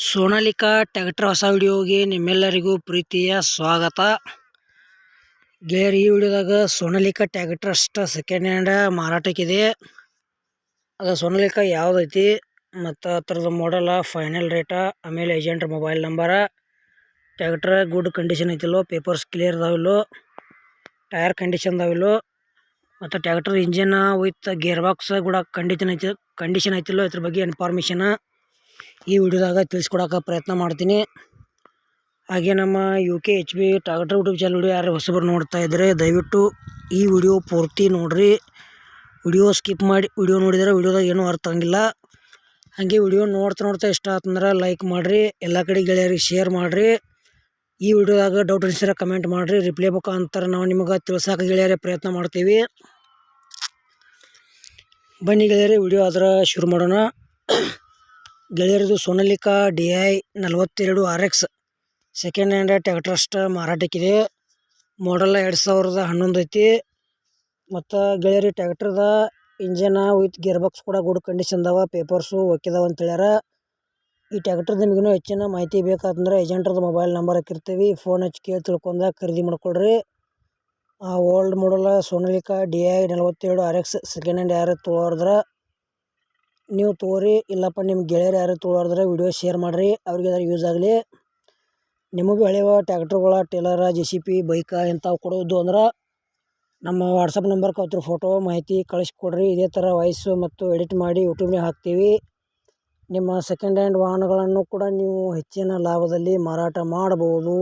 Sonalika tractor ಹೊಸ ವಿಡಿಯೋಗೆ ನಿಮ್ಮೆಲ್ಲರಿಗೂ ಪ್ರೀತಿಯ ಸ್ವಾಗತ. ಗೆಳೆಯರು, ಈ ವಿಡಿಯೋದಾಗ ಸೋನಾಲಿಕಾ ಟ್ರ್ಯಾಕ್ಟರ್ ಅಷ್ಟು ಸೆಕೆಂಡ್ ಹ್ಯಾಂಡ್ ಮಾರಾಟಕ್ಕಿದೆ. ಅದು ಸೋನಾಲಿಕಾ ಯಾವುದೈತಿ ಮತ್ತು ಥರದ ಮಾಡಲ, ಫೈನಲ್ ರೇಟ, ಆಮೇಲೆ ಏಜೆಂಟ್ರ mobile number, tractor good condition ಐತಿಲ್ಲೋ, ಪೇಪರ್ಸ್ ಕ್ಲಿಯರ್ ಅದಾವಿಲ್ಲೋ, ಟೈರ್ ಕಂಡೀಷನ್ ಅದಾವಿಲ್ಲೋ, ಮತ್ತು tractor engine with gear box ಕೂಡ ಕಂಡೀಷನ್ ಐತಿಲ್ಲೋ, ಇದ್ರ ಬಗ್ಗೆ ಇನ್ಫಾರ್ಮೇಷನ್ ಈ ವಿಡಿಯೋದಾಗ ತಿಳಿಸ್ಕೊಡೋಕೆ ಪ್ರಯತ್ನ ಮಾಡ್ತೀನಿ. ಹಾಗೆ ನಮ್ಮ UKHB tractor YouTube channel video ಯಾರು ಹೊಸಬರು ನೋಡ್ತಾ ಇದ್ದರೆ ದಯವಿಟ್ಟು ಈ ವಿಡಿಯೋ ಪೂರ್ತಿ ನೋಡಿರಿ. ವಿಡಿಯೋ ಸ್ಕಿಪ್ ಮಾಡಿ ವಿಡಿಯೋ ನೋಡಿದರೆ ವಿಡಿಯೋದಾಗ ಏನೂ ಅರ್ಥ ಆಗಂಗಿಲ್ಲ. ಹಾಗೆ ವಿಡಿಯೋ ನೋಡ್ತಾ ಇಷ್ಟ ಆತಂದ್ರೆ ಲೈಕ್ ಮಾಡಿರಿ, ಎಲ್ಲ ಕಡೆ ಗೆಳೆಯರಿಗೆ ಶೇರ್ ಮಾಡಿರಿ. ಈ ವಿಡಿಯೋದಾಗ ಡೌಟ್ ಅನಿಸಿದ್ರೆ ಕಮೆಂಟ್ ಮಾಡಿರಿ, ರಿಪ್ಲೈ ಮುಖಾಂತರ ನಾವು ನಿಮಗೆ ತಿಳ್ಸೋಕೆ ಗೆಳೆಯರೇ ಪ್ರಯತ್ನ ಮಾಡ್ತೀವಿ. ಬನ್ನಿ ಗೆಳೆಯರಿ, ವಿಡಿಯೋ ಅದರ ಶುರು ಮಾಡೋಣ. ಗೆಳೆಯರದು Sonalika DI 42 RX second hand tractor ಅಷ್ಟು ಮಾರಾಟಕ್ಕಿದೆ. ಮಾಡಲ್ 2011 ಐತಿ. ಮತ್ತು ಗೆಳೆಯರಿ ಟ್ರ್ಯಾಕ್ಟರ್ದ ಇಂಜನ್ ವಿತ್ ಗೇರ್ ಬಾಕ್ಸ್ ಕೂಡ ಗುಡ್ ಕಂಡೀಷನ್ ಅದಾವ, ಪೇಪರ್ಸು ಒಕ್ಕಿದಾವ ಅಂತ ಹೇಳ್ಯಾರ. ಈ ಟ್ರ್ಯಾಕ್ಟರ್ದು ನಿಮಗಿನ್ನೂ ಹೆಚ್ಚಿನ ಮಾಹಿತಿ ಬೇಕಾತಂದ್ರೆ ಏಜೆಂಟ್ರದ್ದು ಮೊಬೈಲ್ ನಂಬರ್ ಹಾಕಿರ್ತೀವಿ, ಫೋನ್ ಹಚ್ಚಿ ಕೇಳಿ ತಿಳ್ಕೊಂಡಾಗ ಖರೀದಿ ಮಾಡ್ಕೊಳ್ರಿ. Old model Sonalika DI 42 RX second hand ಯಾರು ತೊಗೊಳೋದ್ರೆ ನೀವು ತೊಗೋರಿ, ಇಲ್ಲಪ್ಪ ನಿಮ್ಮ ಗೆಳೆಯರು ಯಾರು ತೊಗೊಳೋದ್ರೆ ವಿಡಿಯೋ ಶೇರ್ ಮಾಡಿರಿ, ಅವ್ರಿಗೆ ಅದ್ರ ಯೂಸ್ ಆಗಲಿ. ನಿಮಗೂ ಹಳೆಯ ಟ್ರ್ಯಾಕ್ಟರ್ಗಳ, ಟೇಲರ, JCB, ಬೈಕ ಇಂಥವು ಕೊಡೋದು ಅಂದ್ರೆ ನಮ್ಮ ವಾಟ್ಸಪ್ ನಂಬರ್ಗೆ ಅವ್ರ ಫೋಟೋ ಮಾಹಿತಿ ಕಳಿಸ್ಕೊಡ್ರಿ. ಇದೇ ಥರ ವಾಯ್ಸು ಮತ್ತು ಎಡಿಟ್ ಮಾಡಿ ಯೂಟ್ಯೂಬ್ನಾಗ ಹಾಕ್ತೀವಿ. ನಿಮ್ಮ ಸೆಕೆಂಡ್ ಹ್ಯಾಂಡ್ ವಾಹನಗಳನ್ನು ಕೂಡ ನೀವು ಹೆಚ್ಚಿನ ಲಾಭದಲ್ಲಿ ಮಾರಾಟ ಮಾಡಬಹುದು.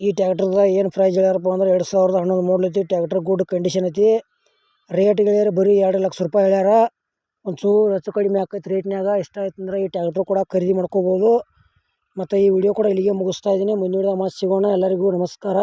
ಈ ಟ್ರ್ಯಾಕ್ಟರ್ದ ಏನು ಪ್ರೈಸ್ ಹೇಳ್ಯಾರಪ್ಪ ಅಂದ್ರೆ 2011 ಮಾಡಲ್ ಐತಿ. ಟ್ರ್ಯಾಕ್ಟರ್ ಗುಡ್ ಕಂಡೀಷನ್ ಐತಿ. ರೇಟ್ ಗೆಳೆಯರು ಬರೀ 2 ಲಕ್ಷ ರೂಪಾಯಿ ಹೇಳ್ಯಾರ. ಒಂಚೂರು ಹೆಚ್ಚು ಕಡಿಮೆ ಆಕೈತಿ ರೇಟ್ನಾಗ. ಇಷ್ಟ ಆಯ್ತು ಅಂದ್ರೆ ಈ ಟ್ರ್ಯಾಕ್ಟರ್ ಕೂಡ ಖರೀದಿ ಮಾಡ್ಕೋಬೋದು. ಮತ್ತು ಈ ವಿಡಿಯೋ ಕೂಡ ಇಲ್ಲಿಗೆ ಮುಗಿಸ್ತಾ ಇದ್ದೀನಿ. ಮುಂದಿನ ವಿಡಿಯೋ ಮತ್ತೆ ಸಿಗೋಣ. ಎಲ್ಲರಿಗೂ ನಮಸ್ಕಾರ.